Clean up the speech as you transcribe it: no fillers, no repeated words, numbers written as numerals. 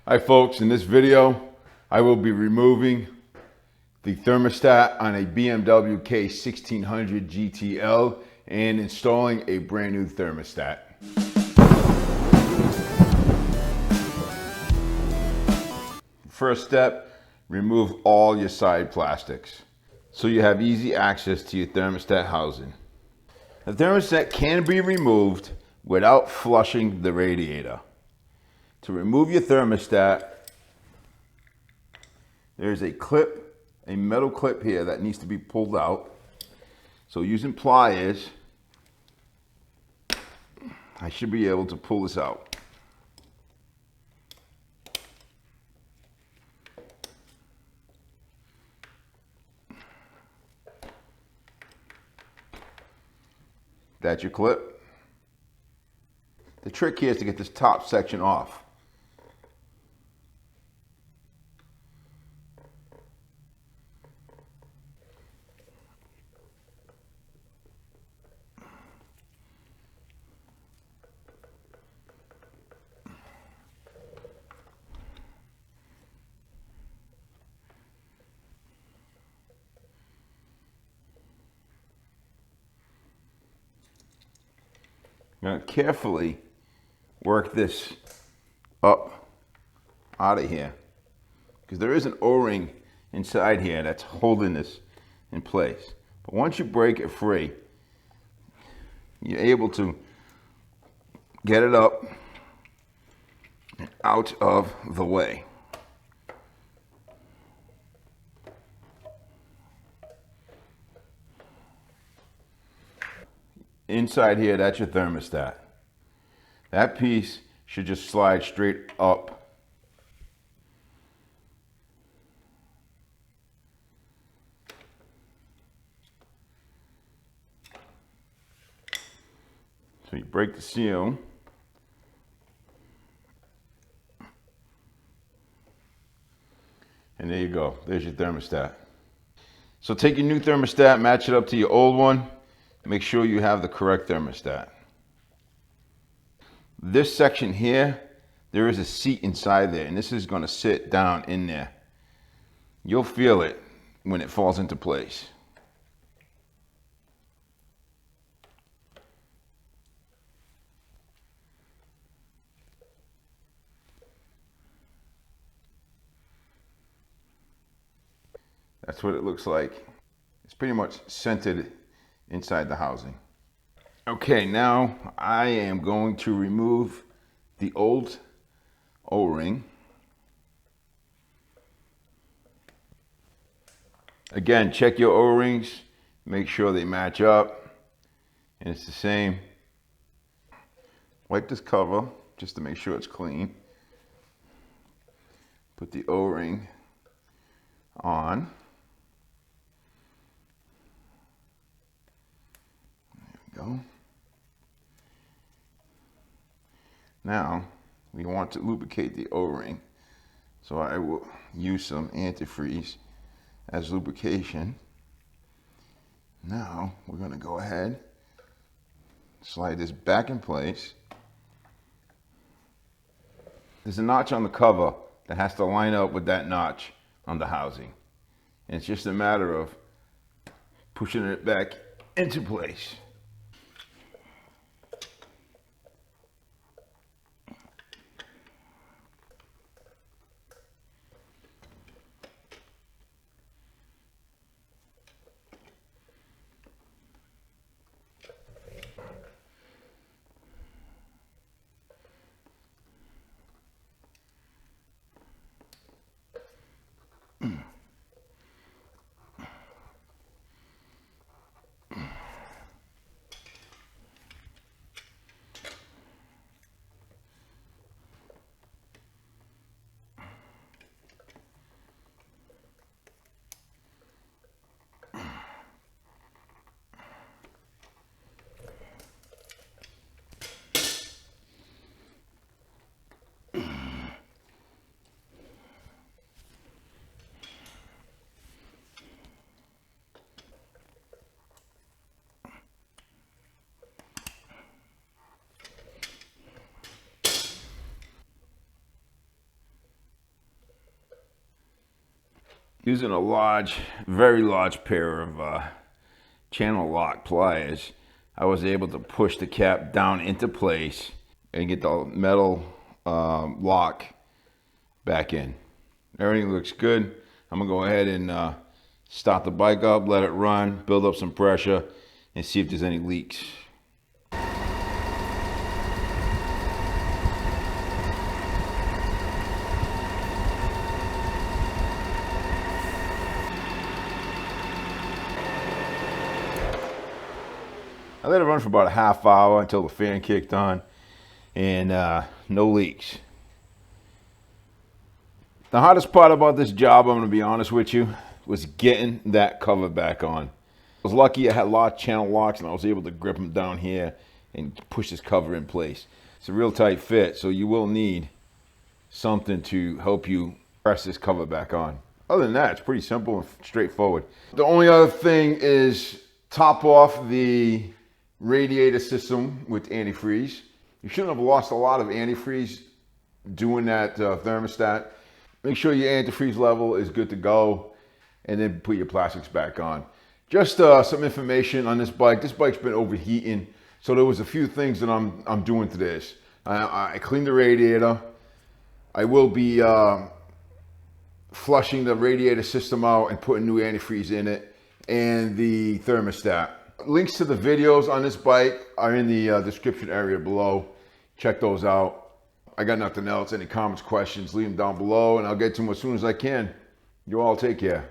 Hi folks, in this video I will be removing the thermostat on a BMW K1600 GTL and installing a brand new thermostat. First step, remove all your side plastics so you have easy access to your thermostat housing. The thermostat can be removed without flushing the radiator. To remove your thermostat, there's a metal clip here that needs to be pulled out. So using pliers, I should be able to pull this out. That's your clip. The trick here is to get this top section off. Now carefully work this up out of here because there is an O-ring inside here that's holding this in place. But once you break it free, you're able to get it up and out of the way. Inside here, that's your thermostat. That piece should just slide straight up. So you break the seal. And there you go. There's your thermostat. So take your new thermostat, match it up to your old one. Make sure you have the correct thermostat. This section here, there is a seat inside there, and this is going to sit down in there. You'll feel it when it falls into place. That's what it looks like. It's pretty much centered inside the housing. Okay, now I am going to remove the old O-ring. Again, check your O-rings, make sure they match up, and it's the same. Wipe this cover just to make sure it's clean. Put the O-ring on. Go. Now we want to lubricate the O-ring, so I will use some antifreeze as lubrication. Now we're going to go ahead, slide this back in place. There's a notch on the cover that has to line up with that notch on the housing, and it's just a matter of pushing it back into place. Using a large, very large pair of channel lock pliers, I was able to push the cap down into place and get the metal lock back in. Everything looks good. I'm gonna go ahead and start the bike up, let it run, build up some pressure, and see if there's any leaks. I let it run for about a half hour until the fan kicked on, and no leaks. The hardest part about this job, I'm going to be honest with you, was getting that cover back on. I was lucky I had large channel locks and I was able to grip them down here and push this cover in place. It's a real tight fit, so you will need something to help you press this cover back on. Other than that, it's pretty simple and straightforward. The only other thing is top off the radiator system with antifreeze. You shouldn't have lost a lot of antifreeze doing that thermostat. Make sure your antifreeze level is good to go, and then put your plastics back on. Just some information on this bike. This bike's been overheating, so there was a few things that I'm doing to this. I cleaned the radiator. I will be flushing the radiator system out and putting new antifreeze in it, and the thermostat. Links to the videos on this bike are in the description area below. Check those out. I got nothing else. Any comments, questions, leave them down below, and I'll get to them as soon as I can. You all take care.